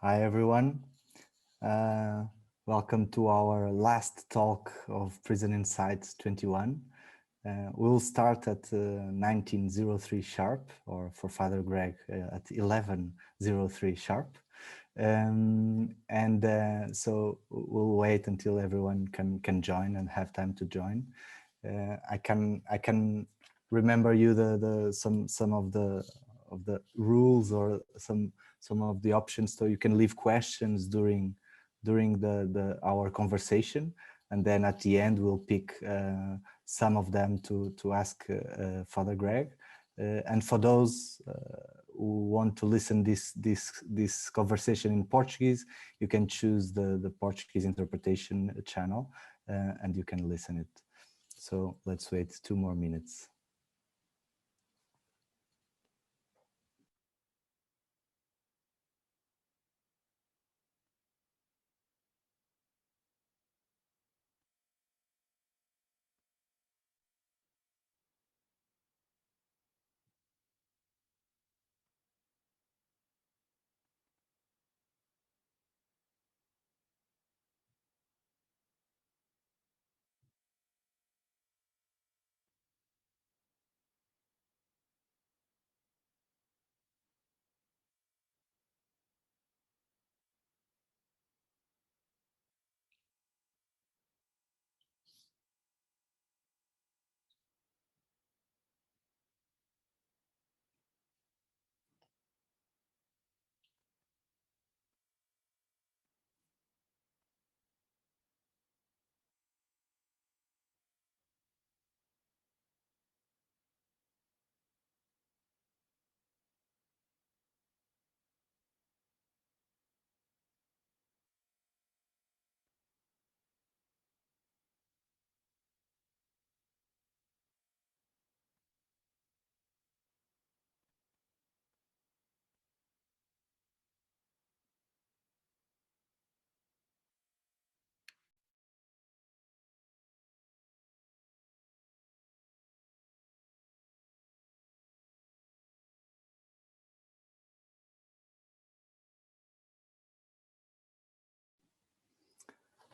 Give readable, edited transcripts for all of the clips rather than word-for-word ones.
Hi, everyone. Uh, Welcome to our last talk of Prison Insights 21. We'll start at 1903 sharp, or for Father Greg at 1103 sharp. So we'll wait until everyone can join and have time to join. I can remember you some of the rules or some of the options, so you can leave questions during our conversation, and then at the end we'll pick some of them to ask Father Greg. And for those who want to listen this conversation in Portuguese, you can choose the Portuguese interpretation channel, and you can listen it. So let's wait 2 more minutes.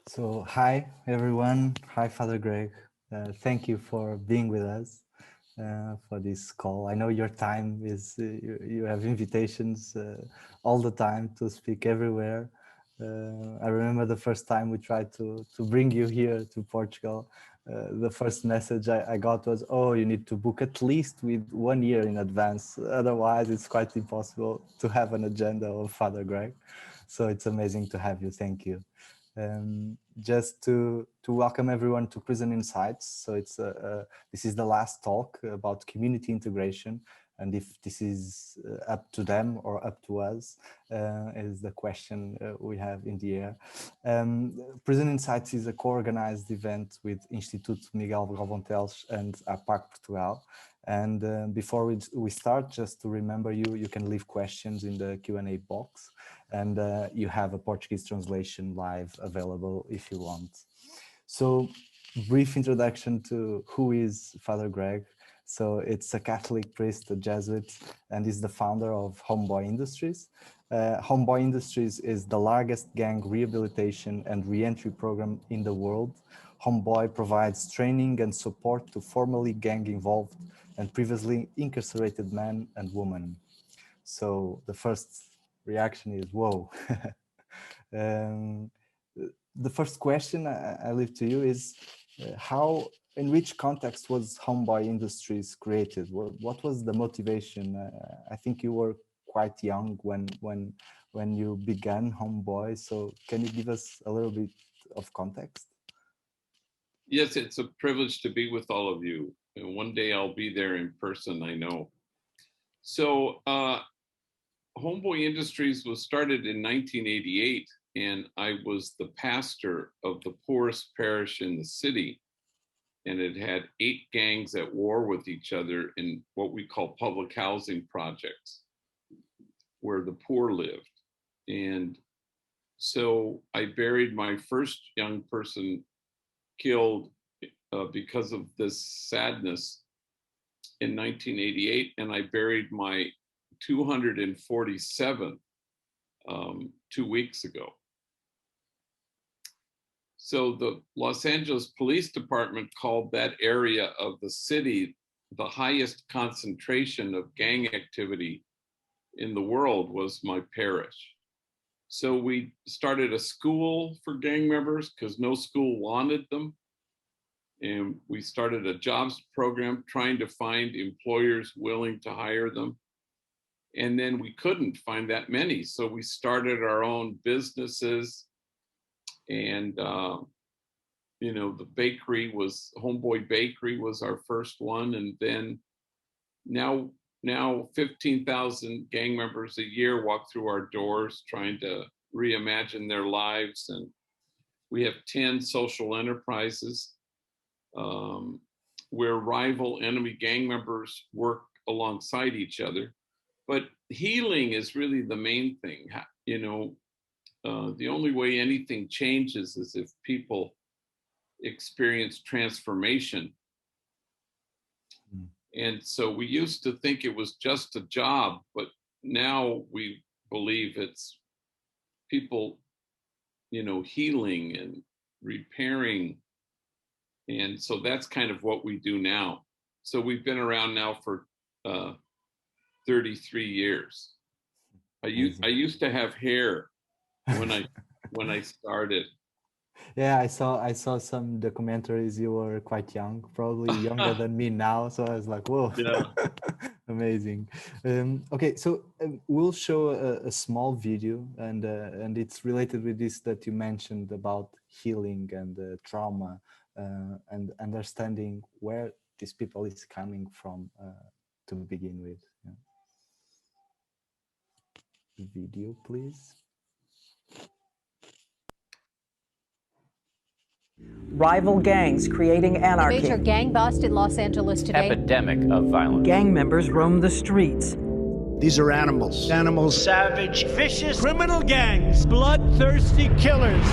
So hi everyone, hi Father Greg. Thank you for being with us for this call. I know your time is, you have invitations all the time to speak everywhere. I remember the first time we tried to bring you here to Portugal. The first message I got was, oh, you need to book at least with 1 year in advance. Otherwise, it's quite impossible to have an agenda of Father Greg. So it's amazing to have you. Thank you. Just to welcome everyone to Prison Insights. So this is the last talk about community integration, and if this is up to them or up to us is the question we have in the air. Prison Insights is a co-organized event with Instituto Miguel Galvão and APAC Portugal. And before we start, just to remember you can leave questions in the Q&A box, and you have a Portuguese translation live available if you want. So, brief introduction to who is Father Greg. So it's a Catholic priest, a Jesuit, and is the founder of Homeboy Industries. Homeboy Industries is the largest gang rehabilitation and re-entry program in the world. Homeboy provides training and support to formerly gang involved and previously incarcerated men and women. So the first reaction is, whoa. The first question I leave to you is, in which context was Homeboy Industries created? What was the motivation? I think you were quite young when you began Homeboy. So can you give us a little bit of context? Yes, it's a privilege to be with all of you. And one day I'll be there in person, I know. So Homeboy Industries was started in 1988, and I was the pastor of the poorest parish in the city. And it had 8 gangs at war with each other in what we call public housing projects, where the poor lived. And so I buried my first young person killed because of this sadness in 1988, and I buried my 247th 2 weeks ago. So the Los Angeles Police Department called that area of the city the highest concentration of gang activity in the world was my parish. So we started a school for gang members because no school wanted them. And we started a jobs program trying to find employers willing to hire them. And then we couldn't find that many. So we started our own businesses. And, you know, the bakery was, Homeboy Bakery was our first one. And then now 15,000 gang members a year walk through our doors trying to reimagine their lives. And we have 10 social enterprises where rival enemy gang members work alongside each other. But healing is really the main thing. You know, the only way anything changes is if people experience transformation. And so we used to think it was just a job, but now we believe it's people, you know, healing and repairing. And so that's kind of what we do now. So we've been around now for 33 years. I used to have hair when I started. Yeah, I saw some documentaries. You were quite young, probably younger than me now. So I was like, whoa, Yeah. Amazing. Okay, so we'll show a small video, and it's related with this that you mentioned about healing and trauma, and understanding where these people is coming from to begin with. Yeah. Video, please. Rival gangs creating anarchy. Major gang bust in Los Angeles today. Epidemic of violence. Gang members roam the streets. These are animals. Animals. Savage, vicious, criminal gangs, bloodthirsty killers.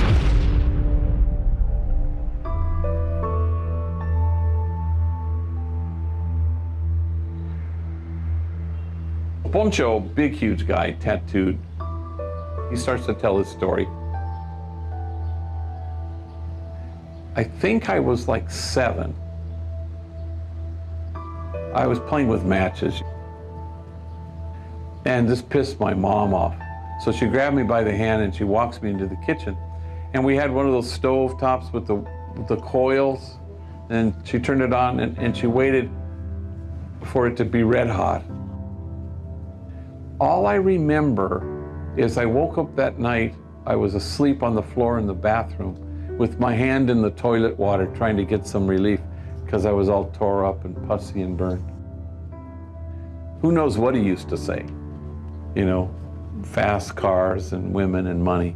Poncho, big, huge guy, tattooed. He starts to tell his story. I think I was like 7. I was playing with matches. And this pissed my mom off. So she grabbed me by the hand and she walks me into the kitchen. And we had one of those stove tops with the coils. And she turned it on and she waited for it to be red hot. All I remember is I woke up that night, I was asleep on the floor in the bathroom with my hand in the toilet water trying to get some relief because I was all tore up and pussy and burned. Who knows what he used to say? You know, fast cars and women and money.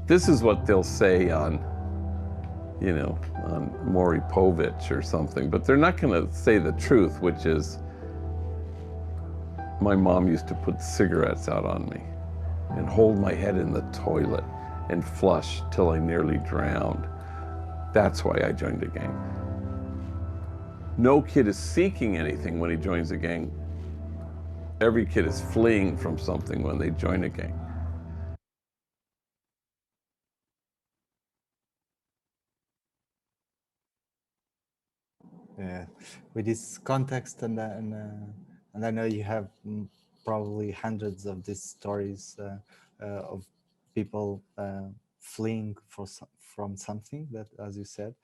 This is what they'll say on, you know, on Maury Povich or something, but they're not gonna say the truth, which is, my mom used to put cigarettes out on me and hold my head in the toilet and flush till I nearly drowned. That's why I joined a gang. No kid is seeking anything when he joins a gang. Every kid is fleeing from something when they join a gang. Yeah, with this context and I know you have probably hundreds of these stories of people fleeing from something that, as you said,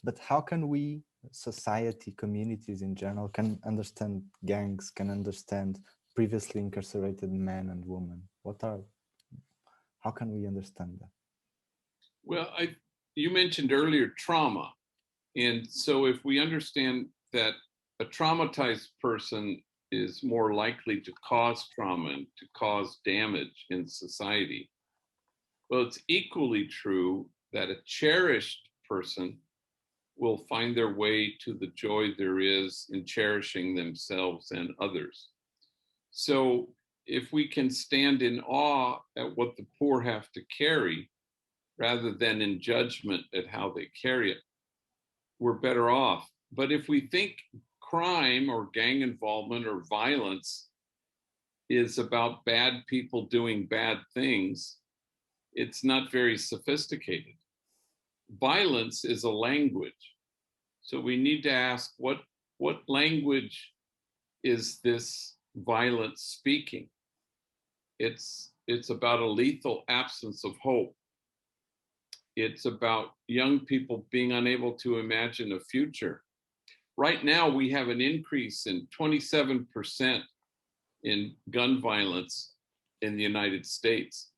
but how can we, society, communities in general, can understand gangs, can understand previously incarcerated men and women? How can we understand that? Well, you mentioned earlier trauma. And so if we understand that a traumatized person is more likely to cause trauma and to cause damage in society, well, it's equally true that a cherished person will find their way to the joy there is in cherishing themselves and others. So if we can stand in awe at what the poor have to carry, rather than in judgment at how they carry it, we're better off. But if we think crime or gang involvement or violence is about bad people doing bad things, it's not very sophisticated. Violence is a language. So we need to ask, what language is this violence speaking? It's about a lethal absence of hope. It's about young people being unable to imagine a future. Right now, we have an increase in 27% in gun violence in the United States.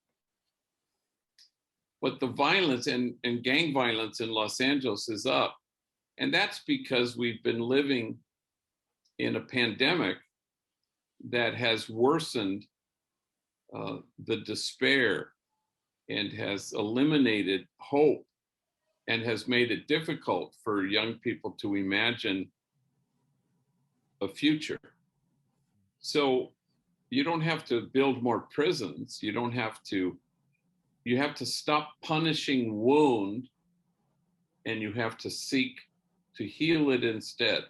But the violence and gang violence in Los Angeles is up. And that's because we've been living in a pandemic that has worsened the despair and has eliminated hope and has made it difficult for young people to imagine a future. So you don't have to build more prisons. You have to stop punishing wound, and you have to seek to heal it instead.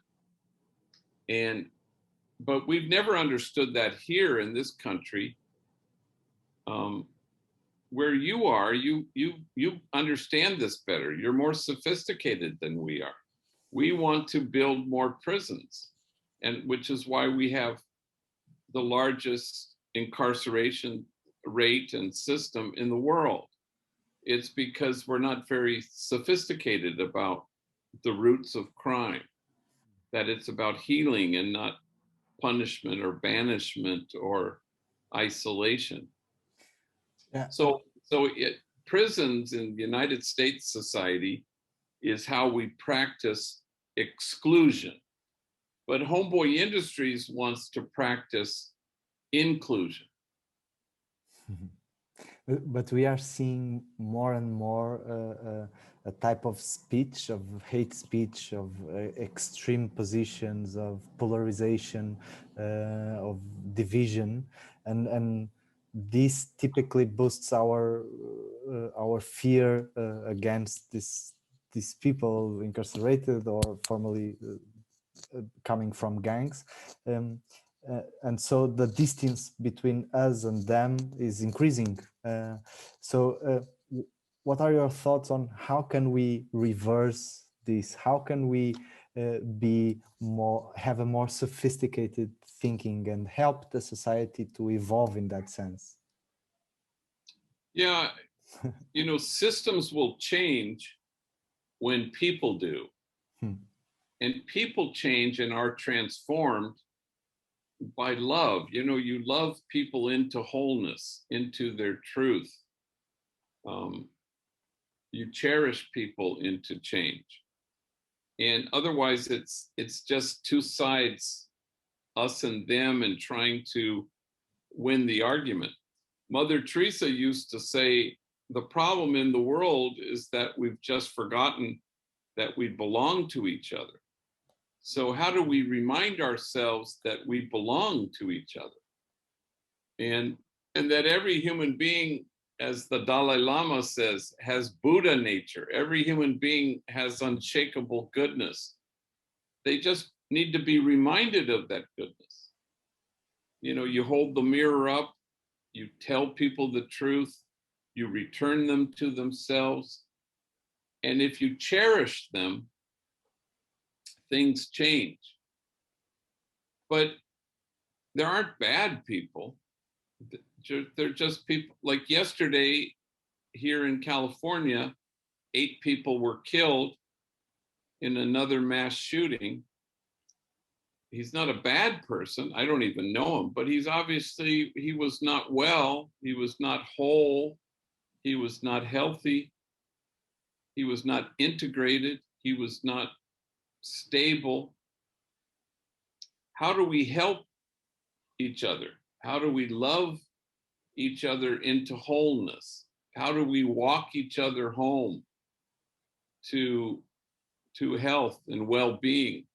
But we've never understood that here in this country. Where you are, you understand this better. You're more sophisticated than we are. We want to build more prisons, and which is why we have the largest incarceration rate and system in the world. It's because we're not very sophisticated about the roots of crime, that it's about healing and not punishment or banishment or isolation. Yeah. So prisons in the United States society is how we practice exclusion. But Homeboy Industries wants to practice inclusion. But we are seeing more and more a type of speech, of hate speech, of extreme positions, of polarization, of division, and this typically boosts our fear against these people incarcerated or formerly coming from gangs. And so the distance between us and them is increasing. What are your thoughts on how can we reverse this? How can we have a more sophisticated thinking and help the society to evolve in that sense? Yeah, systems will change when people do. And people change and are transformed by love. You love people into wholeness, into their truth. You cherish people into change. And otherwise it's just two sides, us and them, and trying to win the argument. Mother Teresa used to say, the problem in the world is that we've just forgotten that we belong to each other. So how do we remind ourselves that we belong to each other? And that every human being, as the Dalai Lama says, has Buddha nature. Every human being has unshakable goodness. They just need to be reminded of that goodness. You hold the mirror up, you tell people the truth, you return them to themselves. And if you cherish them, things change. But there aren't bad people. They're just people. Like yesterday here in California, 8 people were killed in another mass shooting. He's not a bad person. I don't even know him, but he was not well. He was not whole. He was not healthy. He was not integrated. He was not stable. How do we help each other? How do we love each other into wholeness? How do we walk each other home to health and well-being?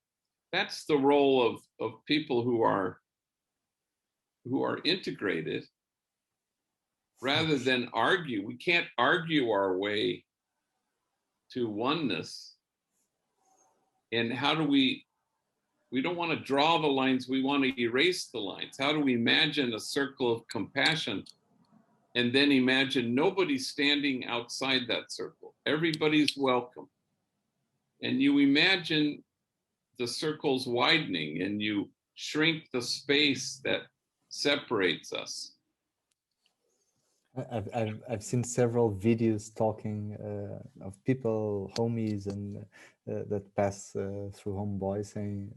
That's the role of people who are integrated, rather than argue. We can't argue our way to oneness. And how do we We don't want to draw the lines, we want to erase the lines. How do we imagine a circle of compassion and then imagine nobody standing outside that circle? Everybody's welcome. And you imagine the circles widening and you shrink the space that separates us. I've seen several videos talking of people, homies, and that pass through Homeboy, saying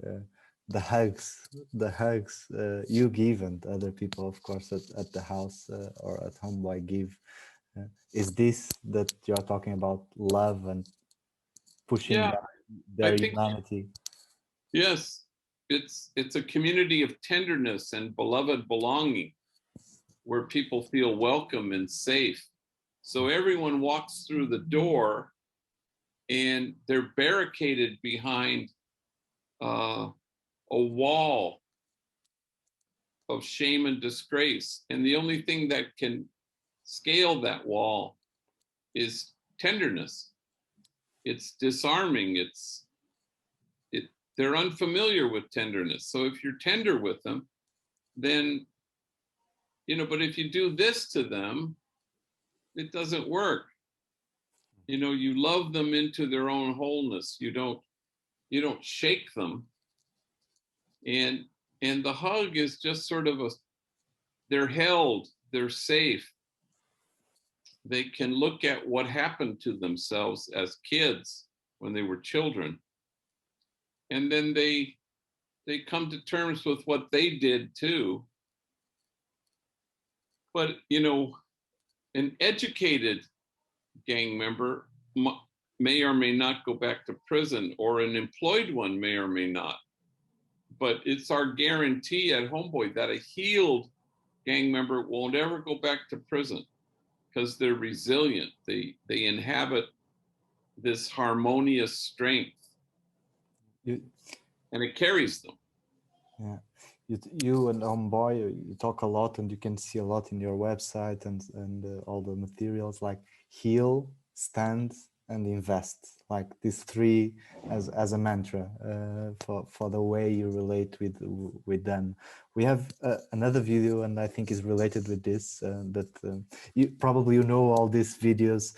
the hugs you give and other people, of course, at the house or at Homeboy give. Is this that you are talking about, love and pushing their humanity? Yes, it's a community of tenderness and beloved belonging, where people feel welcome and safe. So everyone walks through the door and they're barricaded behind a wall of shame and disgrace. And the only thing that can scale that wall is tenderness. It's disarming. They're unfamiliar with tenderness. So if you're tender with them, then but if you do this to them, it doesn't work. You love them into their own wholeness. You don't shake them. And the hug is just sort of they're held, they're safe. They can look at what happened to themselves as kids when they were children. And then they come to terms with what they did too. But, an educated gang member may or may not go back to prison, or an employed one may or may not. But it's our guarantee at Homeboy that a healed gang member won't ever go back to prison, because they're resilient. They inhabit this harmonious strength, and it carries them. Yeah. You and Homeboy, you talk a lot, and you can see a lot in your website and all the materials, like heal, stand, and invest, like these three as a mantra for the way you relate with them. We have another video, and I think is related with this, that you probably know all these videos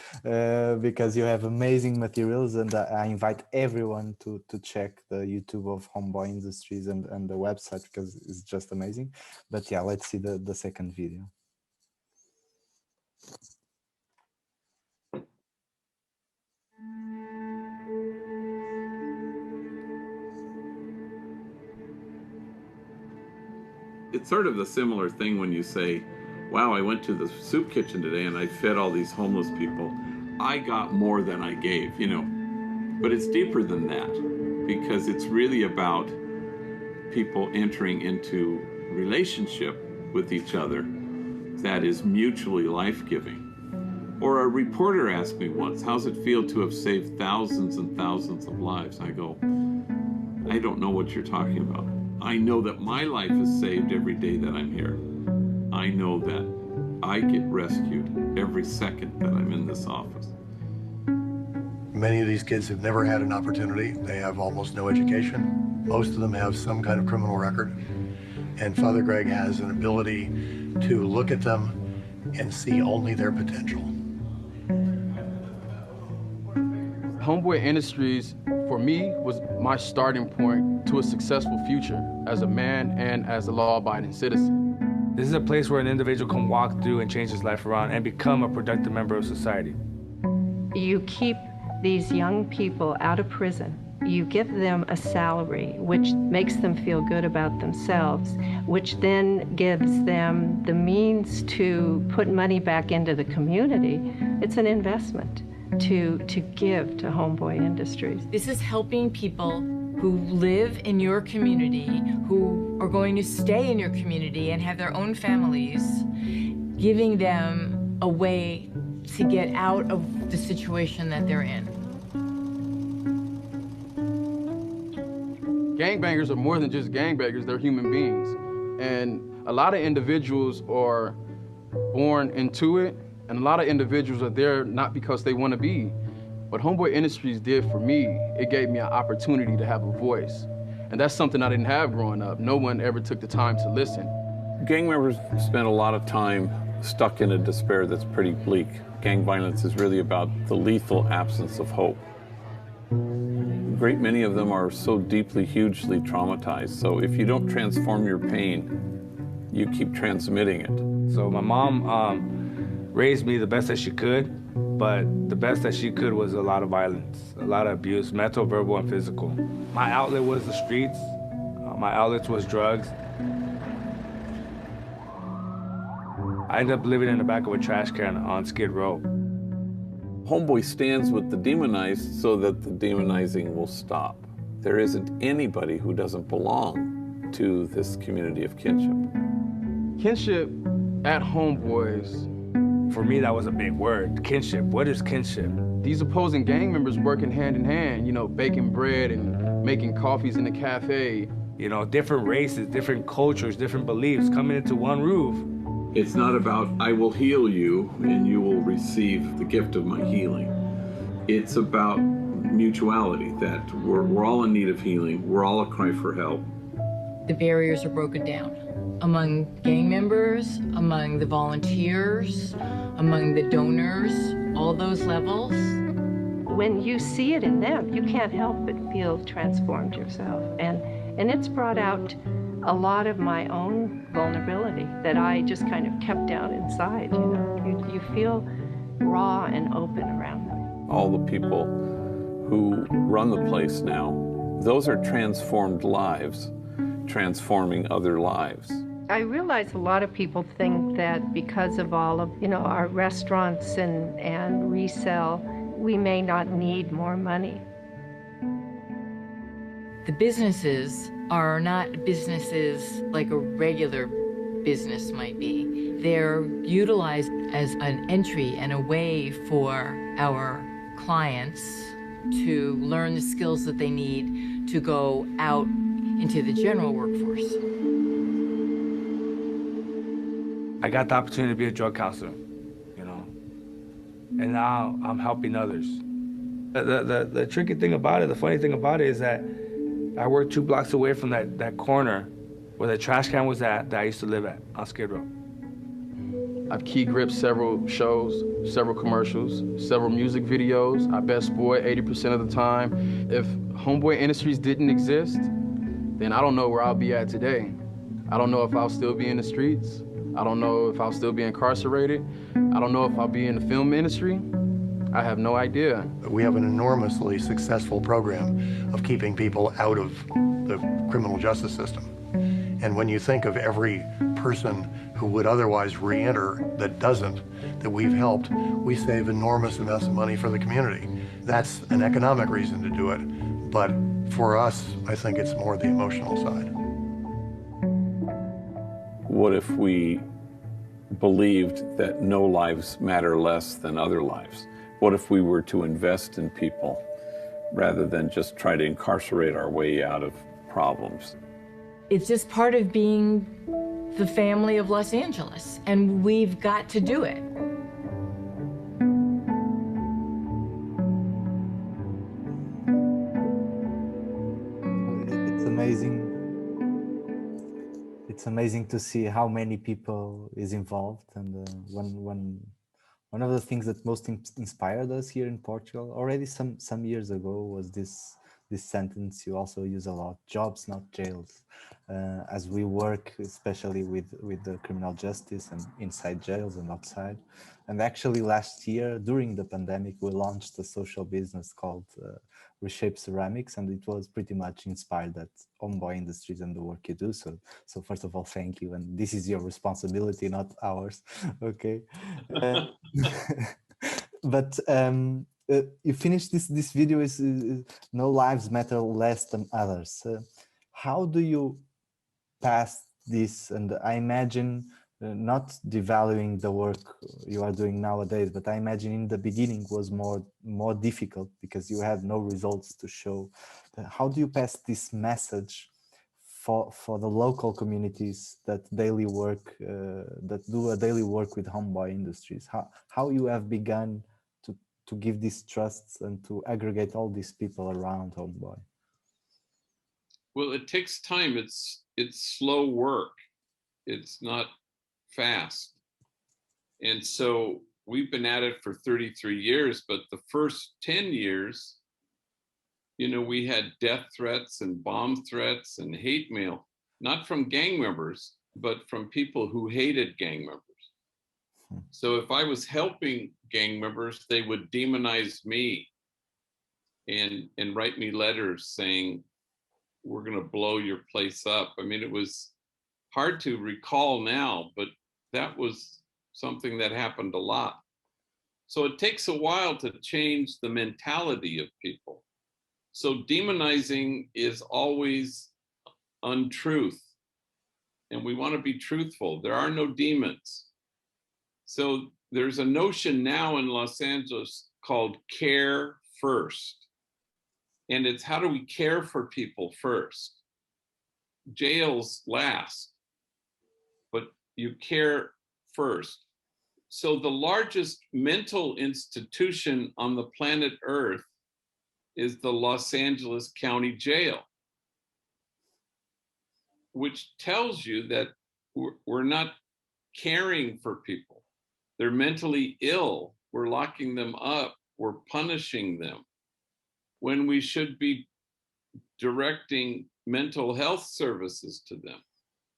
because you have amazing materials, and I invite everyone to check the YouTube of Homebody Industries and the website, because it's just amazing. But yeah, let's see the second video. It's sort of the similar thing when you say, wow, I went to the soup kitchen today and I fed all these homeless people. I got more than I gave, But it's deeper than that, because it's really about people entering into relationship with each other that is mutually life-giving. Or a reporter asked me once, how's it feel to have saved thousands and thousands of lives? I go, I don't know what you're talking about. I know that my life is saved every day that I'm here. I know that I get rescued every second that I'm in this office. Many of these kids have never had an opportunity. They have almost no education. Most of them have some kind of criminal record. And Father Greg has an ability to look at them and see only their potential. Homeboy Industries, for me, was my starting point to a successful future as a man and as a law-abiding citizen. This is a place where an individual can walk through and change his life around and become a productive member of society. You keep these young people out of prison. You give them a salary, which makes them feel good about themselves, which then gives them the means to put money back into the community. It's an investment to give to Homeboy Industries. This is helping people who live in your community, who are going to stay in your community and have their own families, giving them a way to get out of the situation that they're in. Gangbangers are more than just gangbangers, they're human beings. And a lot of individuals are born into it, and a lot of individuals are there not because they want to be. What Homeboy Industries did for me, it gave me an opportunity to have a voice. And that's something I didn't have growing up. No one ever took the time to listen. Gang members spend a lot of time stuck in a despair that's pretty bleak. Gang violence is really about the lethal absence of hope. A great many of them are so deeply, hugely traumatized. So if you don't transform your pain, you keep transmitting it. So my mom raised me the best that she could, but the best that she could was a lot of violence, a lot of abuse, mental, verbal, and physical. My outlet was the streets. My outlet was drugs. I ended up living in the back of a trash can on Skid Row. Homeboy stands with the demonized so that the demonizing will stop. There isn't anybody who doesn't belong to this community of kinship. Kinship at Homeboys. For me, that was a big word. Kinship. What is kinship? These opposing gang members working hand in hand, you know, baking bread and making coffees in the cafe. You know, different races, different cultures, different beliefs coming into one roof. It's not about, I will heal you and you will receive the gift of my healing. It's about mutuality, that we're all in need of healing. We're all a cry for help. The barriers are broken down among gang members, among the volunteers, among the donors, all those levels. When you see it in them, you can't help but feel transformed yourself. And it's brought out a lot of my own vulnerability that I just kind of kept down inside, you know. You feel raw and open around them. All the people who run the place now, those are transformed lives, transforming other lives. I realize a lot of people think that because of all of, you know, our restaurants and resell, we may not need more money. The businesses are not businesses like a regular business might be. They're utilized as an entry and a way for our clients to learn the skills that they need to go out into the general workforce. I got the opportunity to be a drug counselor, you know, and now I'm helping others. The tricky thing about it, the funny thing about it is that I worked 2 blocks away from that corner where the trash can was at that I used to live at on Skid Row. I've key gripped several shows, several commercials, several music videos. I best boy 80% of the time. If Homeboy Industries didn't exist, then I don't know where I'll be at today. I don't know if I'll still be in the streets. I don't know if I'll still be incarcerated. I don't know if I'll be in the film industry. I have no idea. We have an enormously successful program of keeping people out of the criminal justice system. And when you think of every person who would otherwise re-enter that doesn't, that we've helped, we save enormous amounts of money for the community. That's an economic reason to do it, but for us, I think it's more the emotional side. What if we believed that no lives matter less than other lives? What if we were to invest in people rather than just try to incarcerate our way out of problems? It's just part of being the family of Los Angeles, and we've got to do it. It's amazing. It's amazing to see how many people is involved, and one of the things that most inspired us here in Portugal already some years ago was this sentence you also use a lot: jobs, not jails. As we work especially with the criminal justice and inside jails and outside. And actually last year during the pandemic we launched a social business called Reshape Ceramics, and it was pretty much inspired at Homebody Industries and the work you do. So first of all, thank you, and this is your responsibility, not ours. Okay. But you finished this video is no lives matter less than others. How do you pass this? And I imagine not devaluing the work you are doing nowadays, but I imagine in the beginning was more difficult because you had no results to show. How do you pass this message for the local communities that daily work that do a daily work with Homebody Industries? How you have begun to give these trusts and to aggregate all these people around Homeboy? Well, it takes time. It's slow work. It's not fast. And so we've been at it for 33 years, but the first 10 years, you know, we had death threats and bomb threats and hate mail, not from gang members, but from people who hated gang members. So if I was helping gang members, they would demonize me and write me letters saying, we're going to blow your place up. I mean, it was hard to recall now, but that was something that happened a lot. So it takes a while to change the mentality of people. So demonizing is always untruth. And we want to be truthful. There are no demons. So there's a notion now in Los Angeles called care first. And it's how do we care for people first? Jails last, but you care first. So the largest mental institution on the planet Earth is the Los Angeles County Jail, which tells you that we're not caring for people. They're mentally ill. We're locking them up. We're punishing them when we should be directing mental health services to them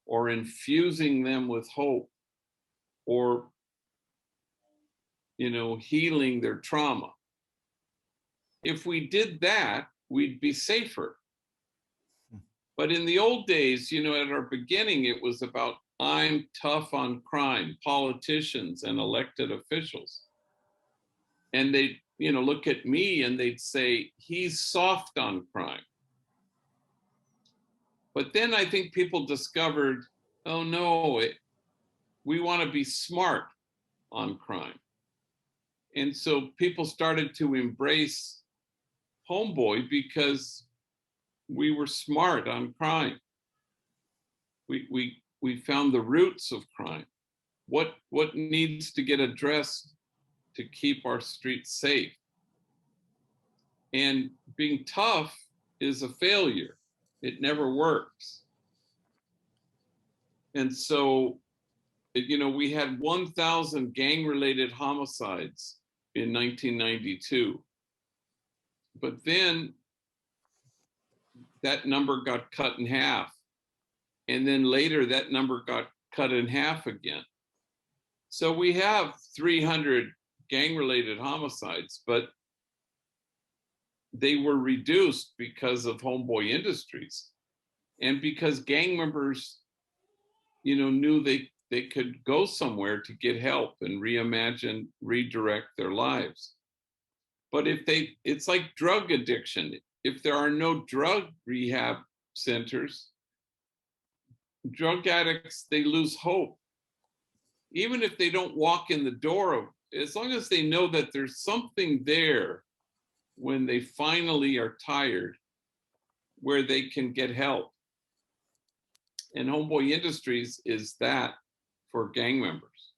or infusing them with hope or, you know, healing their trauma. If we did that, we'd be safer. But in the old days, you know, at our beginning, it was about I'm tough on crime, politicians and elected officials. And they, you know, look at me and they'd say, he's soft on crime. But then I think people discovered, oh no, we want to be smart on crime. And so people started to embrace Homeboy because we were smart on crime. We found the roots of crime. What needs to get addressed to keep our streets safe? And being tough is a failure. It never works. And so, you know, we had 1,000 gang-related homicides in 1992. But then that number got cut in half. And then later that number got cut in half again. So we have 300 gang-related homicides, but they were reduced because of Homeboy Industries and because gang members, you know, knew they could go somewhere to get help and reimagine, redirect their lives. But it's like drug addiction. If there are no drug rehab centers, drug addicts, they lose hope. Even if they don't walk in the door, as long as they know that there's something there when they finally are tired, where they can get help. And Homeboy Industries is that for gang members.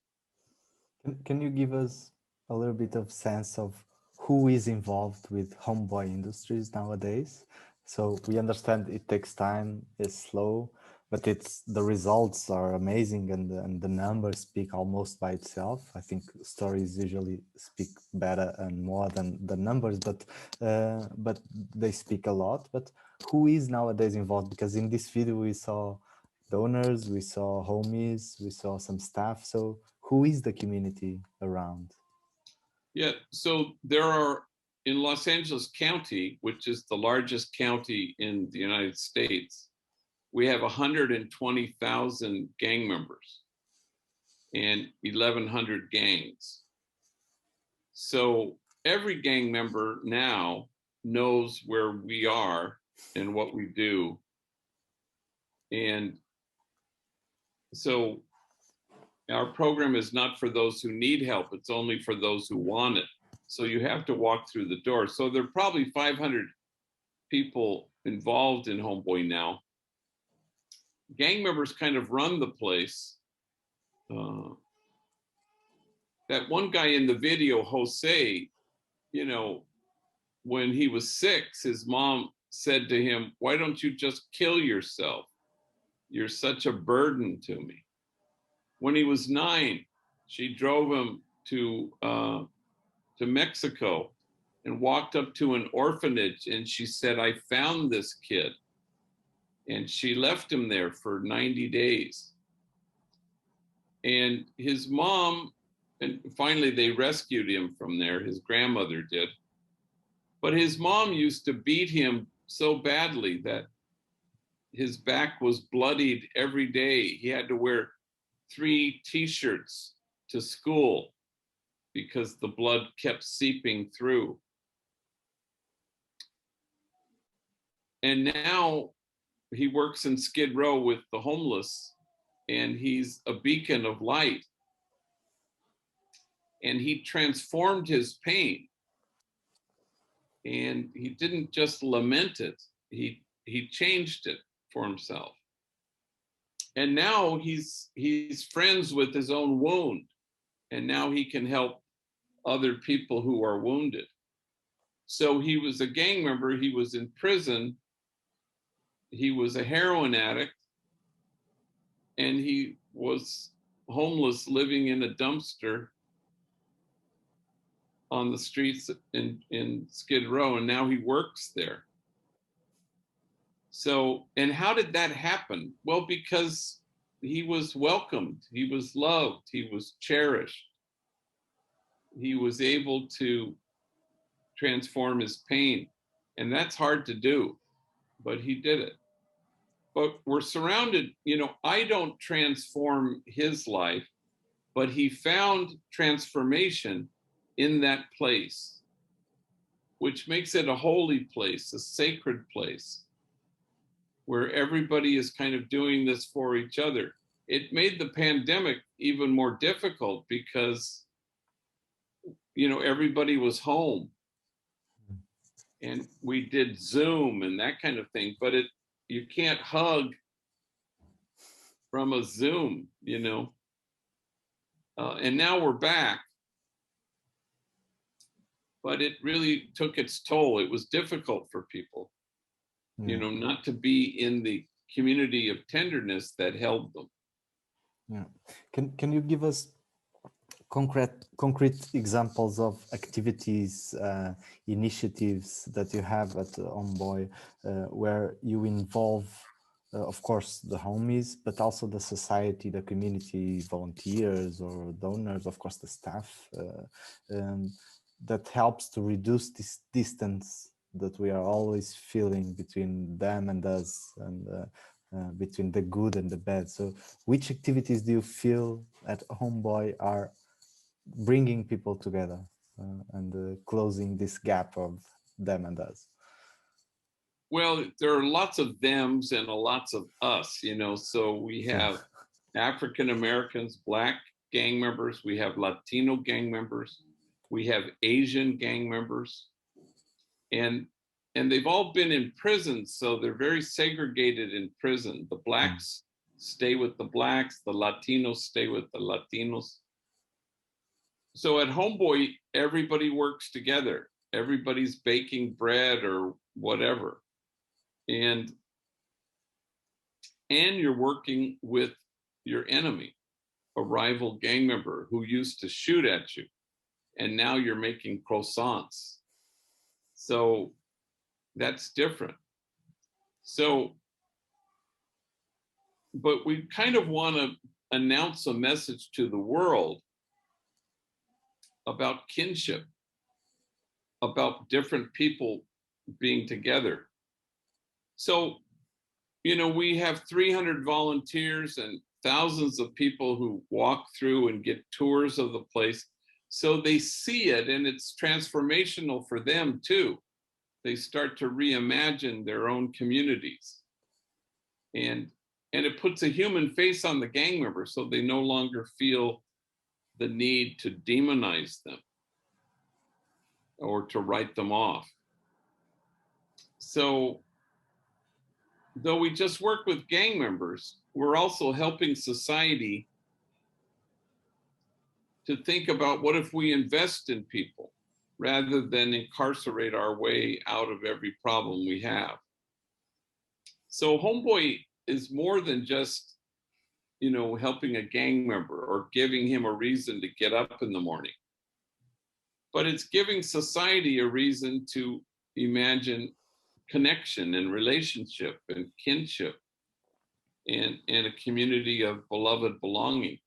Can you give us a little bit of sense of who is involved with Homeboy Industries nowadays? So we understand it takes time, it's slow, but the results are amazing and the numbers speak almost by itself. I think stories usually speak better and more than the numbers, but they speak a lot. But who is nowadays involved? Because in this video we saw donors, we saw homies, we saw some staff. So who is the community around? Yeah, so there are, in Los Angeles County, which is the largest county in the United States, we have 120,000 gang members and 1,100 gangs. So every gang member now knows where we are and what we do. And so our program is not for those who need help, it's only for those who want it. So you have to walk through the door. So there are probably 500 people involved in Homeboy now. Gang members kind of run the place. That one guy in the video, Jose, you know, when he was 6, his mom said to him, "Why don't you just kill yourself? You're such a burden to me." When he was 9, she drove him to Mexico and walked up to an orphanage, and she said, "I found this kid." And she left him there for 90 days. And his mom, and finally they rescued him from there, his grandmother did. But his mom used to beat him so badly that his back was bloodied every day. He had to wear 3 t-shirts to school because the blood kept seeping through. And now he works in Skid Row with the homeless, and he's a beacon of light. And he transformed his pain. And he didn't just lament it, he changed it for himself. And now he's friends with his own wound, and now he can help other people who are wounded. So he was a gang member, he was in prison, he was a heroin addict, and he was homeless living in a dumpster on the streets in Skid Row, and now he works there. So, and how did that happen? Well, because he was welcomed, he was loved, he was cherished. He was able to transform his pain, and that's hard to do, but he did it. But we're surrounded, I don't transform his life, but he found transformation in that place, which makes it a holy place, a sacred place, where everybody is kind of doing this for each other. It made the pandemic even more difficult because, everybody was home, and we did Zoom and that kind of thing, but you can't hug from a Zoom, and now we're back. But it really took its toll. It was difficult for people, not to be in the community of tenderness that held them. Yeah. Can you give us concrete examples of activities, initiatives that you have at Homeboy, where you involve, of course, the homies, but also the society, the community, volunteers or donors, of course, the staff, that helps to reduce this distance that we are always feeling between them and us, and between the good and the bad. So which activities do you feel at Homeboy are bringing people together and closing this gap of them and us? Well, there are lots of thems and lots of us, so we have African Americans, Black gang members, we have Latino gang members, we have Asian gang members, and they've all been in prison, so they're very segregated in prison. The Blacks stay with the Blacks, the Latinos stay with the Latinos. So at Homeboy, everybody works together. Everybody's baking bread or whatever. And you're working with your enemy, a rival gang member who used to shoot at you, and now you're making croissants. So that's different. So, but we kind of want to announce a message to the world about kinship, about different people being together. So, we have 300 volunteers and thousands of people who walk through and get tours of the place. So they see it, and it's transformational for them too. They start to reimagine their own communities. And it puts a human face on the gang member, so they no longer feel the need to demonize them or to write them off. So, though we just work with gang members, we're also helping society to think about, what if we invest in people? rather than incarcerate our way out of every problem we have. So Homeboy is more than just, you know, helping a gang member or giving him a reason to get up in the morning, but it's giving society a reason to imagine connection and relationship and kinship and a community of beloved belonging.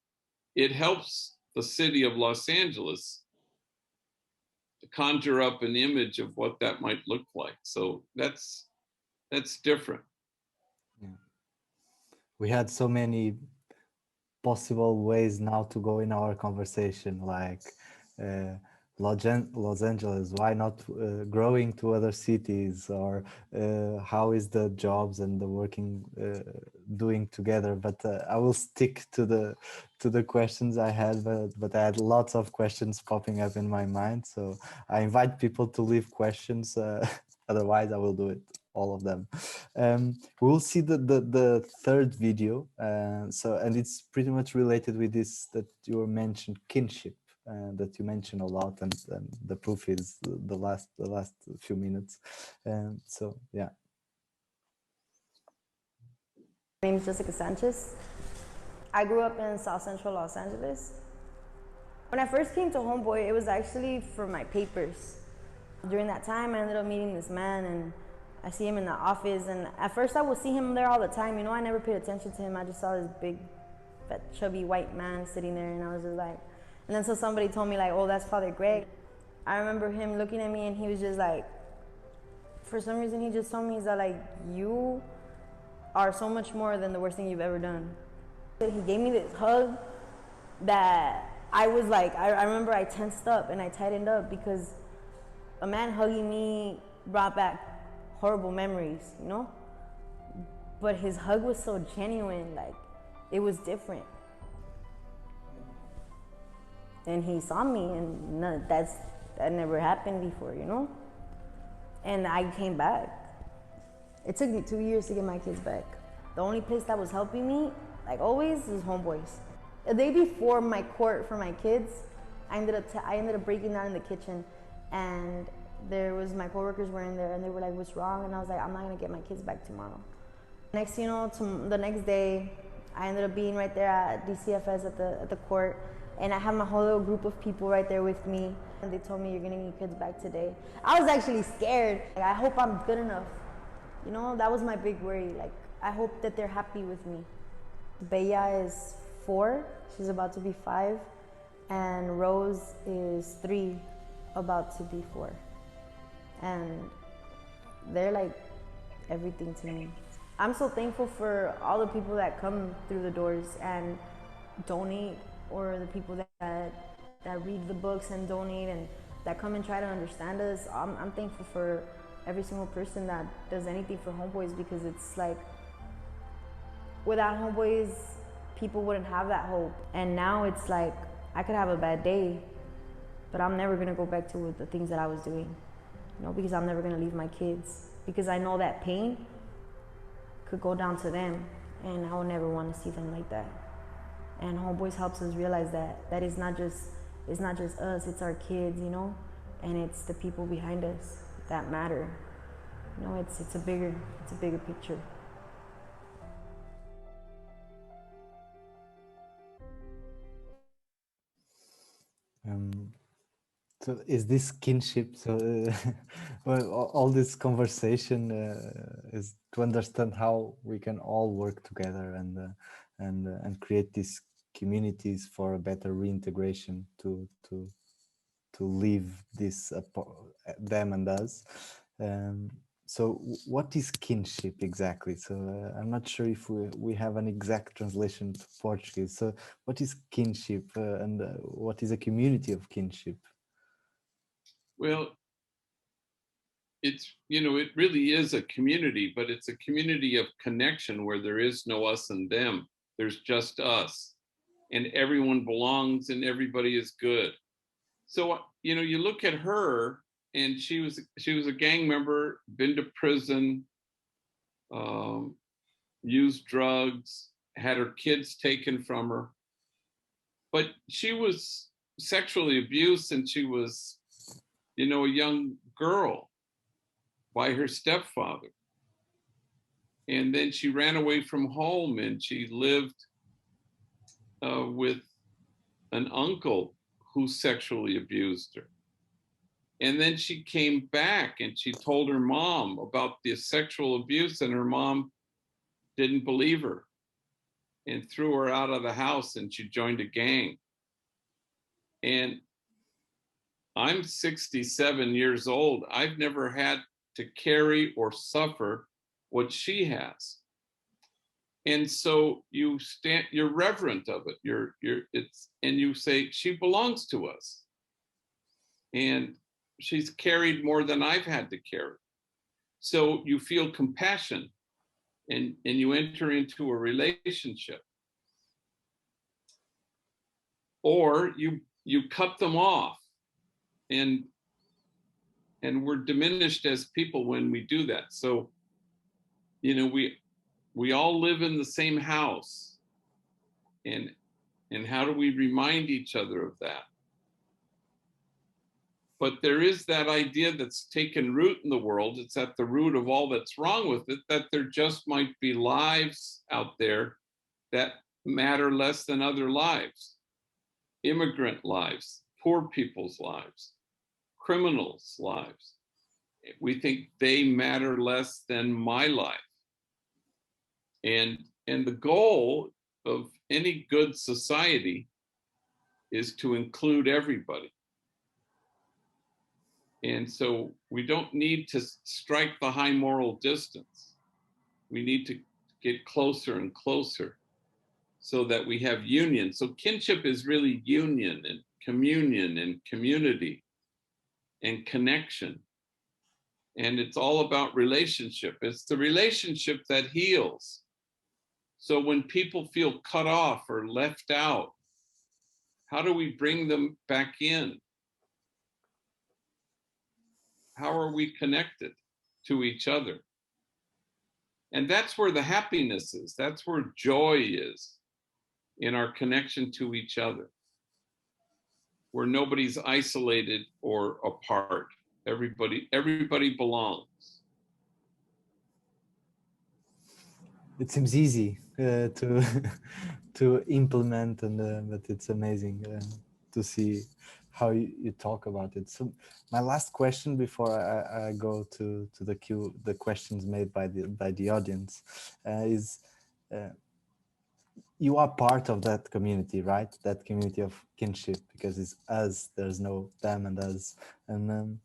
It helps the city of Los Angeles to conjure up an image of what that might look like. So that's different. Yeah. We had so many possible ways now to go in our conversation, like Los Angeles, why not growing to other cities, or how is the jobs and the working doing together? But I will stick to the questions I had, but I had lots of questions popping up in my mind, so I invite people to leave questions. Otherwise, I will do it, all of them. We will see the third video, and it's pretty much related with this that you mentioned, kinship. That you mentioned a lot, and the proof is the last few minutes. So yeah. My name is Jessica Sanchez. I grew up in South Central Los Angeles. When I first came to Homeboy, it was actually for my papers. During that time, I ended up meeting this man, and I see him in the office, and at first I would see him there all the time. You know, I never paid attention to him. I just saw this big, fat, chubby white man sitting there, and I was just like, and then so somebody told me like, oh, that's Father Greg. I remember him looking at me, and he was just like, for some reason he just told me, he's like, you are so much more than the worst thing you've ever done. He gave me this hug that I was like, I remember I tensed up and I tightened up, because a man hugging me brought back horrible memories, you know? But his hug was so genuine, like, it was different. And he saw me, and that never happened before, you know? And I came back. It took me 2 years to get my kids back. The only place that was helping me, like always, is Homeboys. The day before my court for my kids, I ended up breaking down in the kitchen, and there was my coworkers were in there, and they were like, what's wrong? And I was like, I'm not gonna get my kids back tomorrow. Next, you know, the next day, I ended up being right there at DCFS at the court, and I had my whole little group of people right there with me, and they told me, you're gonna get your kids back today. I was actually scared. Like, I hope I'm good enough. You know, that was my big worry. Like, I hope that they're happy with me. Bella is 4, she's about to be 5, and Rose is 3, about to be 4. And they're like everything to me. I'm so thankful for all the people that come through the doors and donate, or the people that read the books and donate and that come and try to understand us. I'm thankful for every single person that does anything for Homeboys, because it's like, without Homeboys, people wouldn't have that hope. And now it's like, I could have a bad day, but I'm never gonna go back to the things that I was doing, you know, because I'm never gonna leave my kids, because I know that pain could go down to them, and I would never want to see them like that. And Homeboys helps us realize that it's not just us, it's our kids, you know, and it's the people behind us that matter. You know, it's a bigger picture. So is this kinship? So well, all this conversation is to understand how we can all work together and create these communities for a better reintegration to leave this them and us. So what is kinship exactly? So I'm not sure if we have an exact translation to Portuguese. So what is kinship and what is a community of kinship? Well, it's, you know, it really is a community, but it's a community of connection where there is no us and them. There's just us, and everyone belongs and everybody is good. So, you know, you look at her, and she was a gang member, been to prison, used drugs, had her kids taken from her, but she was sexually abused, and she was, you know, a young girl by her stepfather. And then she ran away from home and she lived with an uncle who sexually abused her. And then she came back and she told her mom about the sexual abuse, and her mom didn't believe her and threw her out of the house, and she joined a gang. And I'm 67 years old. I've never had to carry or suffer what she has. And so you're reverent of it. And you say, she belongs to us. And she's carried more than I've had to carry. So you feel compassion and you enter into a relationship. Or you cut them off, and we're diminished as people when we do that. So, you know, we all live in the same house, and how do we remind each other of that? But there is that idea that's taken root in the world. It's at the root of all that's wrong with it, that there just might be lives out there that matter less than other lives. Immigrant lives, poor people's lives, criminals' lives. We think they matter less than my life. And the goal of any good society is to include everybody. And so we don't need to strike the high moral distance. We need to get closer and closer so that we have union. So kinship is really union and communion and community and connection. And it's all about relationship. It's the relationship that heals. So when people feel cut off or left out, how do we bring them back in? How are we connected to each other? And that's where the happiness is. That's where joy is, in our connection to each other, where nobody's isolated or apart. Everybody belongs. It seems easy to to implement, and but it's amazing to see how you talk about it. So my last question before I go to the questions made by the audience is, you are part of that community, right? That community of kinship, because it's us, there's no them and us. And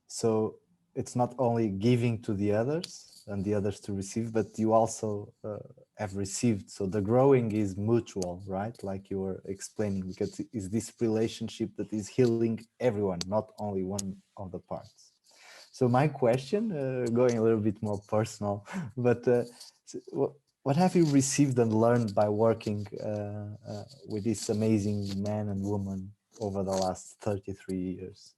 so it's not only giving to the others and the others to receive, but you also have received. So the growing is mutual, right? Like you were explaining, because it's this relationship that is healing everyone, not only one of the parts. So my question, going a little bit more personal, but what have you received and learned by working with this amazing man and woman over the last 33 years?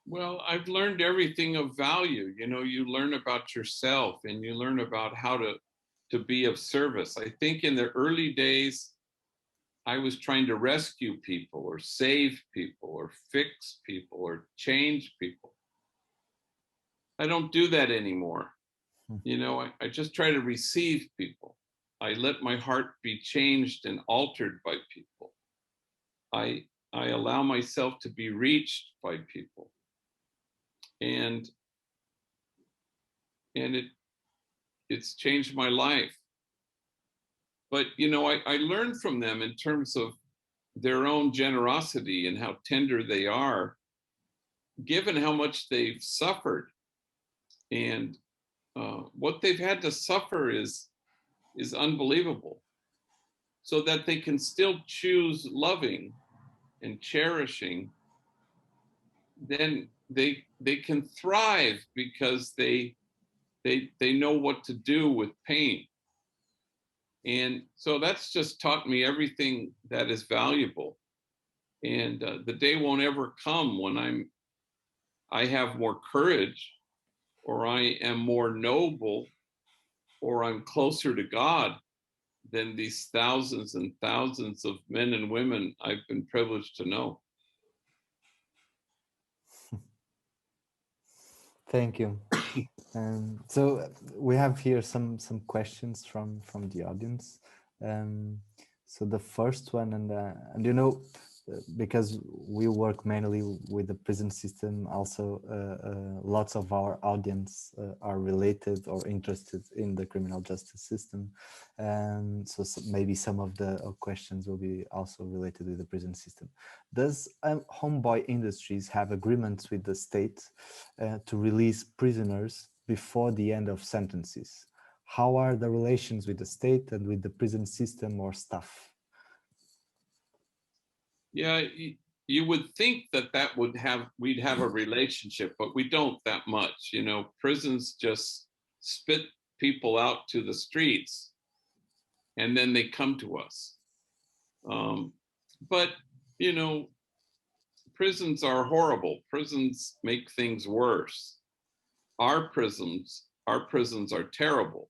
Well, I've learned everything of value. You know, you learn about yourself and you learn about how to be of service. I think in the early days, I was trying to rescue people or save people or fix people or change people. I don't do that anymore. You know, I just try to receive people. I let my heart be changed and altered by people. I allow myself to be reached by people. And it's changed my life. But, you know, I learned from them in terms of their own generosity and how tender they are, given how much they've suffered. And what they've had to suffer is unbelievable, so that they can still choose loving and cherishing. Then they can thrive because they know what to do with pain. And so that's just taught me everything that is valuable. And the day won't ever come when I have more courage, or I am more noble, or I'm closer to God than these thousands and thousands of men and women I've been privileged to know. Thank you. So we have here some questions from the audience. So the first one, and you know, because we work mainly with the prison system, also lots of our audience are related or interested in the criminal justice system. So maybe some of the questions will be also related with the prison system. Does Homeboy Industries have agreements with the state to release prisoners before the end of sentences? How are the relations with the state and with the prison system or staff? Yeah, you would think that we'd have a relationship, but we don't that much. You know, prisons just spit people out to the streets and then they come to us. But, you know, prisons are horrible. Prisons make things worse. Our prisons are terrible.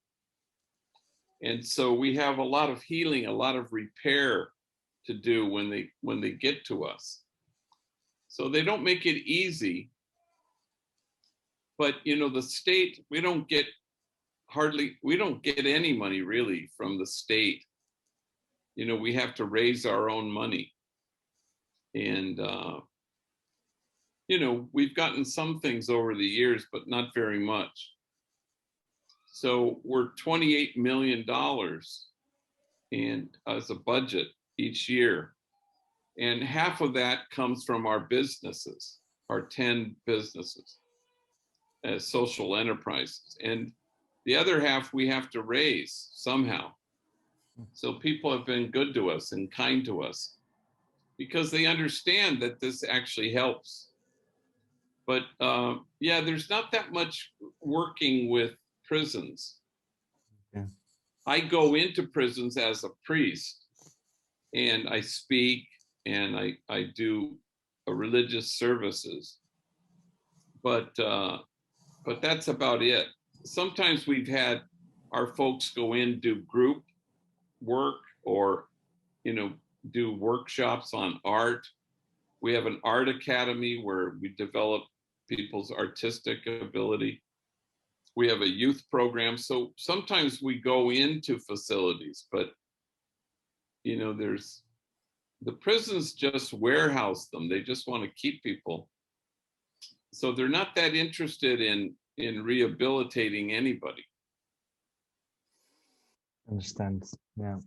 And so we have a lot of healing, a lot of repair to do when they get to us. So they don't make it easy. But you know, the state, we don't get any money really from the state. You know, we have to raise our own money. And you know, we've gotten some things over the years, but not very much. So we're $28 million and as a budget each year. And half of that comes from our businesses, our 10 businesses as social enterprises. And the other half we have to raise somehow. So people have been good to us and kind to us because they understand that this actually helps. But yeah, there's not that much working with prisons. Yeah. I go into prisons as a priest and I speak and I do religious services, but that's about it. Sometimes we've had our folks go in, do group work or, you know, do workshops on art. We have an art academy where we develop people's artistic ability. We have a youth program. So sometimes we go into facilities, but you know, the prisons just warehouse them. They just want to keep people. So they're not that interested in rehabilitating anybody. Understand. Yeah.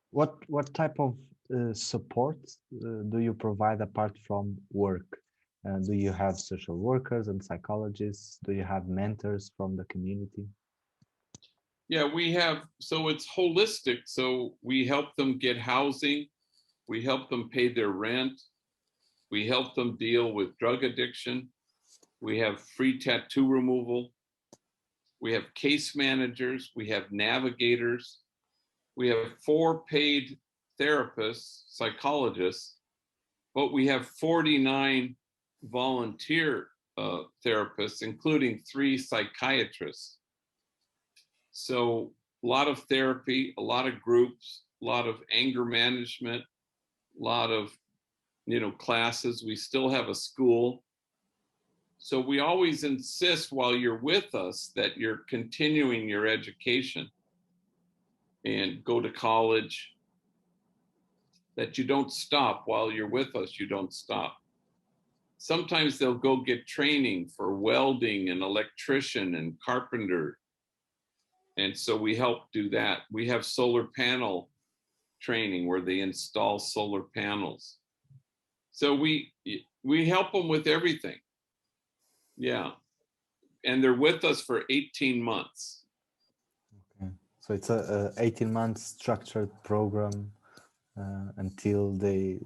What type of support do you provide apart from work? Do you have social workers and psychologists? Do you have mentors from the community? Yeah, we have, so it's holistic. So we help them get housing. We help them pay their rent. We help them deal with drug addiction. We have free tattoo removal. We have case managers. We have navigators. We have 4 paid therapists, psychologists, but we have 49 volunteer therapists, including 3 psychiatrists. So a lot of therapy, a lot of groups, a lot of anger management, a lot of, you know, classes. We still have a school. So we always insist while you're with us that you're continuing your education and go to college, that you don't stop while you're with us, you don't stop. Sometimes they'll go get training for welding and electrician and carpenter. And so we help do that. We have solar panel training where they install solar panels. So we help them with everything. Yeah. And they're with us for 18 months. Okay. So it's a 18-month structured program until they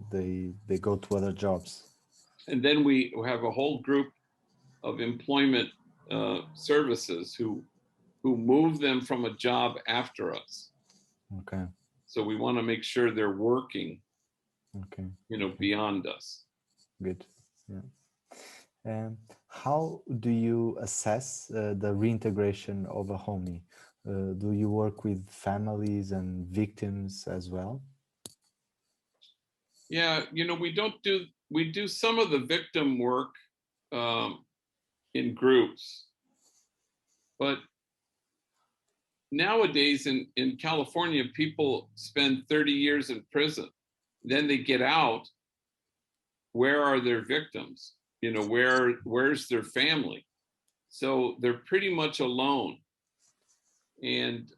go to other jobs. And then we have a whole group of employment services who move them from a job after us. Okay. So we want to make sure they're working, okay, you know, beyond us. Good. Yeah. How do you assess the reintegration of a homie? Do you work with families and victims as well? Yeah, you know, we do some of the victim work, in groups. But nowadays in California, people spend 30 years in prison. Then they get out. Where are their victims? You know, where's their family? So they're pretty much alone. And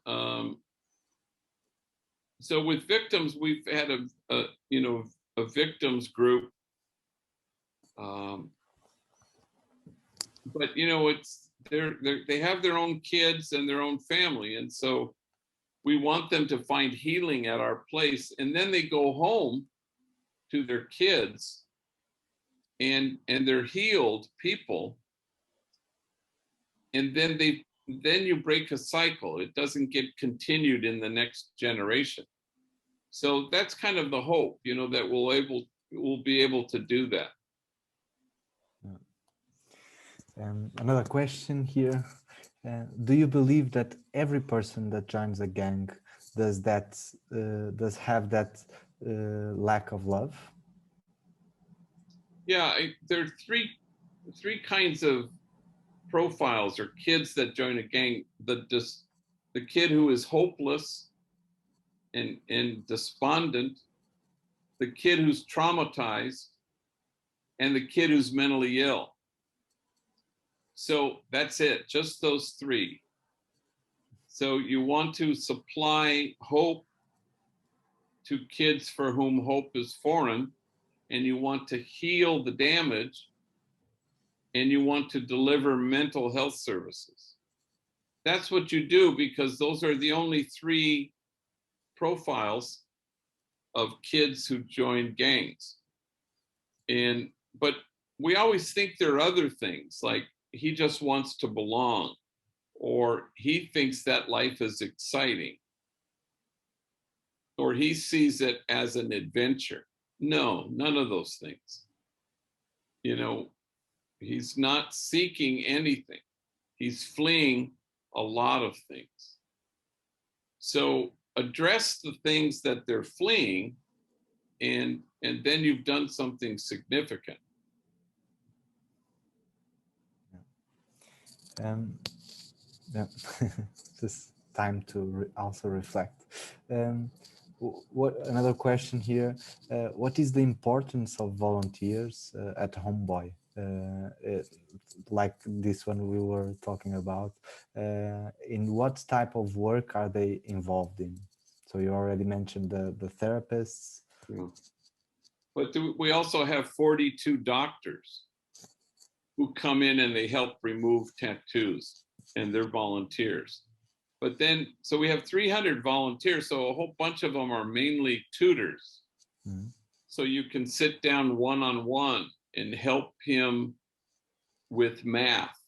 so with victims, we've had a victims group. But you know, they have their own kids and their own family, and so we want them to find healing at our place, and then they go home to their kids, and they're healed people, and then you break a cycle. It doesn't get continued in the next generation. So that's kind of the hope, you know, that we'll be able to do that. Another question here. Do you believe that every person that joins a gang does have that lack of love? Yeah, there are three kinds of profiles or kids that join a gang. The kid who is hopeless and despondent, the kid who's traumatized, and the kid who's mentally ill. So that's it, just those three. So you want to supply hope to kids for whom hope is foreign, and you want to heal the damage, and you want to deliver mental health services. That's what you do, because those are the only three profiles of kids who join gangs. But we always think there are other things, like he just wants to belong, or he thinks that life is exciting, or he sees it as an adventure. No, none of those things. You know, he's not seeking anything. He's fleeing a lot of things. So address the things that they're fleeing, and then you've done something significant. Yeah, just time to also reflect. Another question here? What is the importance of volunteers at Homeboy? Like this one we were talking about. In what type of work are they involved in? So you already mentioned the therapists. Yeah. But we also have 42 doctors who come in and they help remove tattoos, and they're volunteers. But then, so we have 300 volunteers, so a whole bunch of them are mainly tutors. Mm-hmm. So you can sit down one-on-one and help him with math,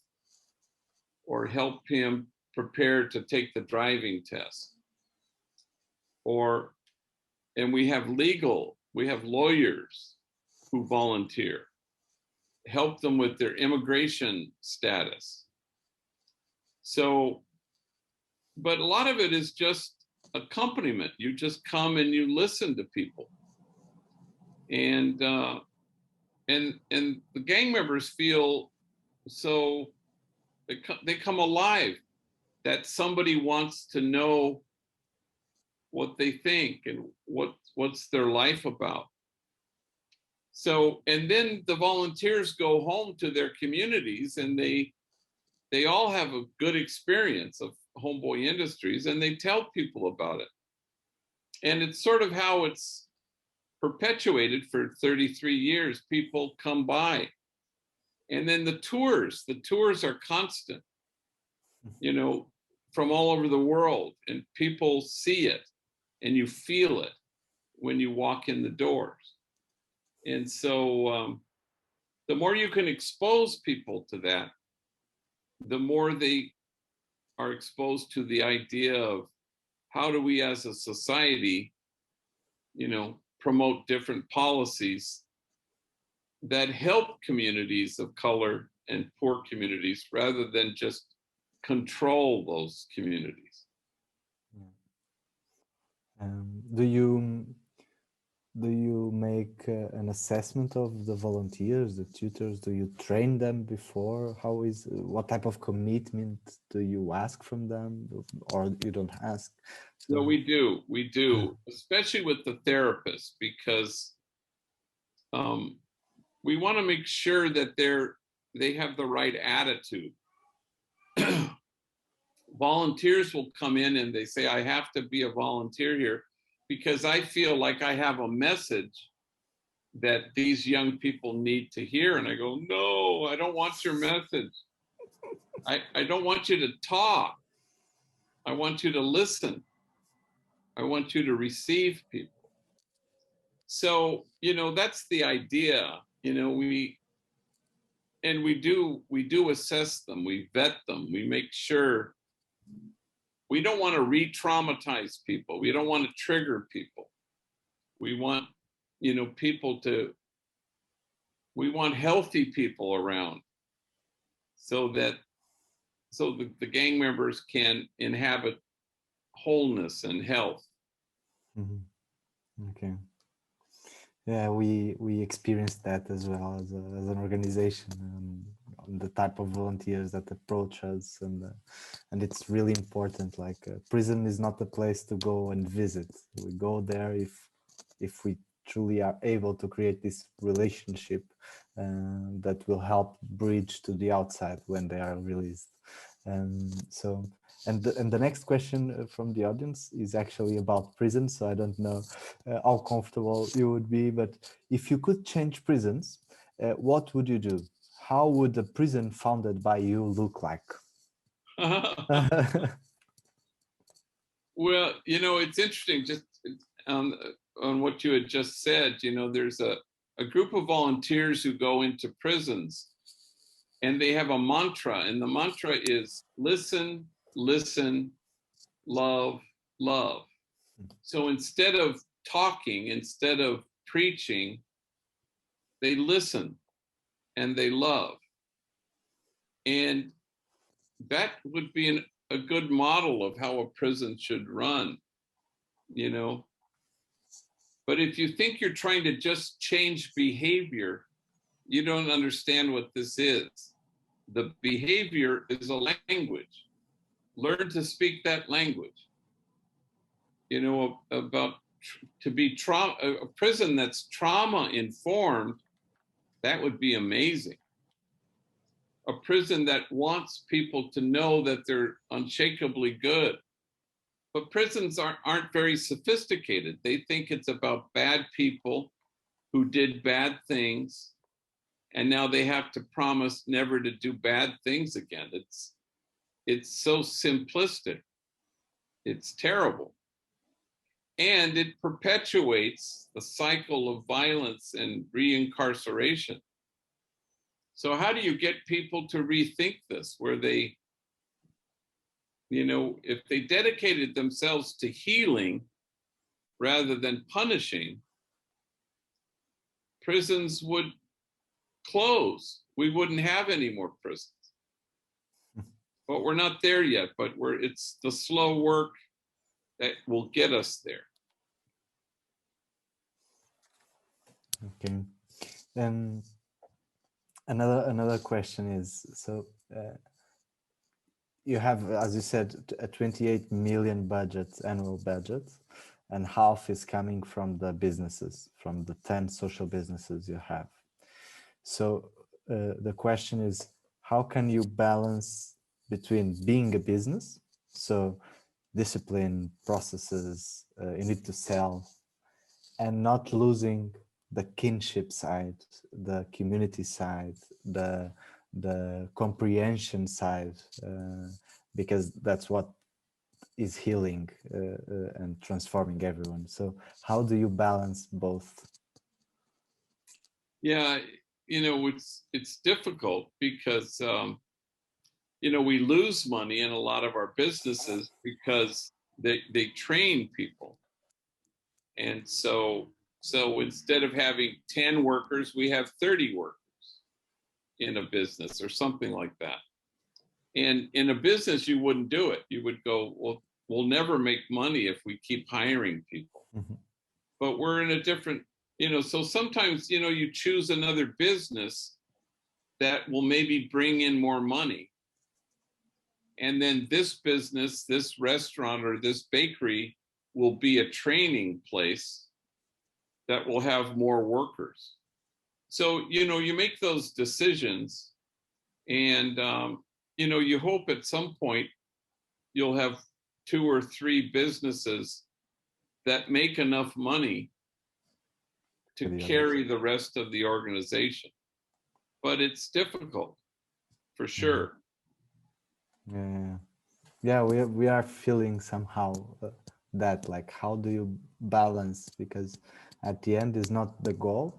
or help him prepare to take the driving test. And we have lawyers who volunteer, help them with their immigration status. So, but a lot of it is just accompaniment. You just come and you listen to people. And the gang members feel so, they come alive, that somebody wants to know what they think and what's their life about. So, and then the volunteers go home to their communities, and they all have a good experience of Homeboy Industries, and they tell people about it. And it's sort of how it's perpetuated for 33 years. People come by. And then the tours are constant, you know, from all over the world, and people see it and you feel it when you walk in the doors. And so the more you can expose people to that, the more they are exposed to the idea of how do we as a society, you know, promote different policies that help communities of color and poor communities, rather than just control those communities. Do you make an assessment of the volunteers, the tutors? Do you train them before? What type of commitment do you ask from them, or you don't ask? No, we do, especially with the therapist, because we want to make sure that they have the right attitude. Volunteers will come in and they say, I have to be a volunteer here because I feel like I have a message that these young people need to hear. And I go, no, I don't want your message. I don't want you to talk. I want you to listen. I want you to receive people. So, that's the idea. We do assess them, we vet them, we make sure. We don't want to re-traumatize people. We don't want to trigger people. We want, we want healthy people around so that the gang members can inhabit wholeness and health. Mm-hmm. Okay. Yeah, we experienced that as well as an organization, the type of volunteers that approach us, and it's really important. Like prison is not the place to go and visit. We go there if we truly are able to create this relationship that will help bridge to the outside when they are released. And the next question from the audience is actually about prison. So I don't know how comfortable you would be, but if you could change prisons, what would you do? How would a prison founded by you look like? Well, it's interesting just on what you had just said. There's a group of volunteers who go into prisons and they have a mantra, and the mantra is listen, listen, love, love. So instead of talking, instead of preaching, they listen and they love. And that would be a good model of how a prison should run, But if you think you're trying to just change behavior, you don't understand what this is. The behavior is a language. Learn to speak that language. About to be a prison that's trauma informed, that would be amazing. A prison that wants people to know that they're unshakably good. But prisons aren't very sophisticated. They think it's about bad people who did bad things, and now they have to promise never to do bad things again. It's so simplistic. It's terrible. And it perpetuates the cycle of violence and reincarceration. So how do you get people to rethink this, where they, if they dedicated themselves to healing rather than punishing, prisons would close. We wouldn't have any more prisons. But we're not there yet, but it's the slow work that will get us there. Okay. Another question is, so you have, as you said, a 28 million annual budget, and half is coming from the businesses, from the 10 social businesses you have. So the question is, how can you balance between being a business, so discipline, processes, you need to sell, and not losing the kinship side, the community side, the comprehension side, because that's what is healing and transforming everyone. So how do you balance both? Yeah, it's difficult because we lose money in a lot of our businesses because they train people. And so instead of having 10 workers, we have 30 workers in a business or something like that. And in a business, you wouldn't do it. You would go, well, we'll never make money if we keep hiring people. Mm-hmm. But we're in a different So sometimes, you choose another business that will maybe bring in more money. And then this business, this restaurant or this bakery will be a training place that will have more workers. So, you make those decisions and, you hope at some point you'll have 2 or 3 businesses that make enough money to carry the rest of the organization. But it's difficult, for sure. Yeah, we are feeling somehow that, like, how do you balance? Because at the end is not the goal,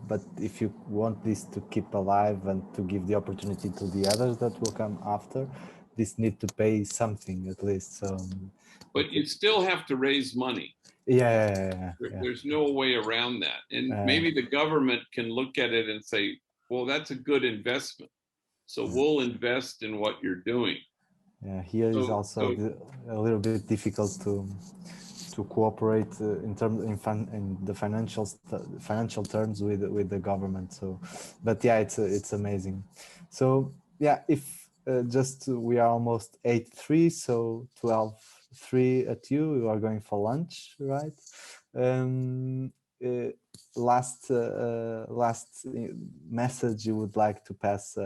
but if you want this to keep alive and to give the opportunity to the others that will come after, this need to pay something at least. So, but you still have to raise money. Yeah. There's no way around that. And maybe the government can look at it and say, well, that's a good investment. So we'll invest in what you're doing. Yeah, here is also a little bit difficult to cooperate in the financial terms with the government. So, but yeah, it's amazing. So yeah, if we are almost 8:03, so 12:03 at you are going for lunch, right? Last message you would like to pass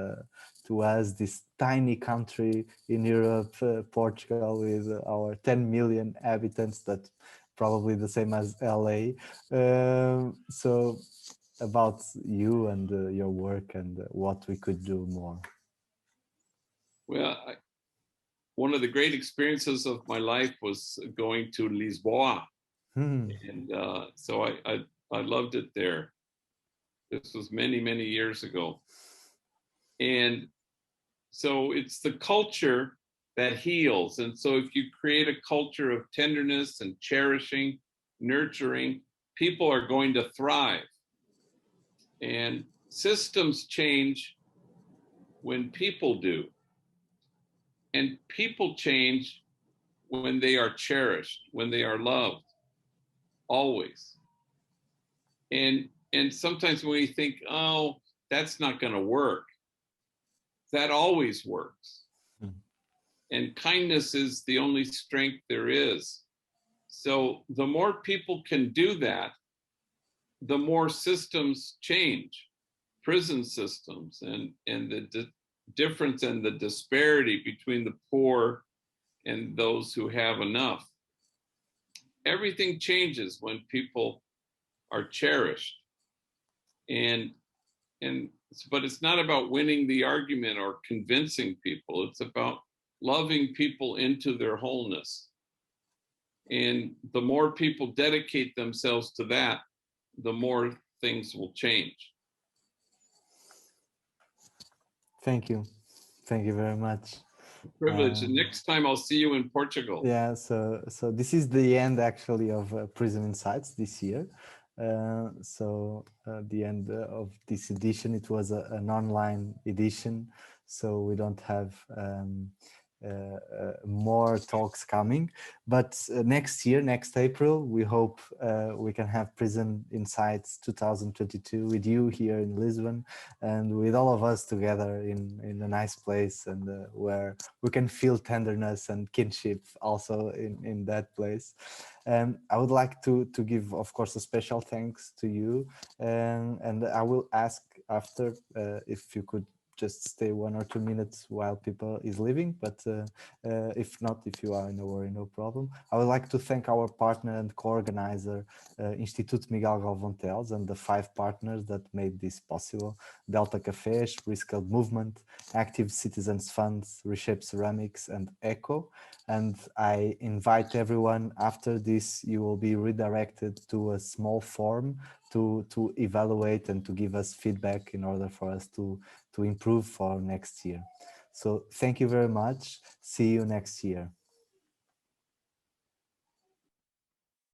to us, this tiny country in Europe, Portugal, with our 10 million inhabitants, that probably the same as LA. So about you and your work and what we could do more. Well, one of the great experiences of my life was going to Lisboa. And so I loved it there. This was many, many years ago. And so it's the culture that heals. And so if you create a culture of tenderness and cherishing, nurturing, people are going to thrive. And systems change when people do. And people change when they are cherished, when they are loved, always. And sometimes when we think, oh, that's not going to work, that always works. And kindness is the only strength there is. So the more people can do that, the more systems change, prison systems, and the difference and the disparity between the poor and those who have enough. Everything changes when people are cherished. But it's not about winning the argument or convincing people. It's about loving people into their wholeness. And the more people dedicate themselves to that, the more things will change. Thank you. Thank you very much. Privilege. And next time I'll see you in Portugal. Yeah, so this is the end actually of Prism Insights this year. The end of this edition, it was an online edition, so we don't have more talks coming, but next year, next April, we hope we can have Prism Insights 2022 with you here in Lisbon, and with all of us together in a nice place, and where we can feel tenderness and kinship also in that place. I would like to give, of course, a special thanks to you, and I will ask after if you could just stay 1 or 2 minutes while people is leaving, but if not, if you are in a worry, no problem. I would like to thank our partner and co-organizer, Instituto Miguel Galvão Teles, and the 5 partners that made this possible: Delta Cafés, Rescaled Movement, Active Citizens Funds, Reshape Ceramics, and ECHO. And I invite everyone, after this, you will be redirected to a small form to evaluate and to give us feedback in order for us to improve for next year. So thank you very much. See you next year.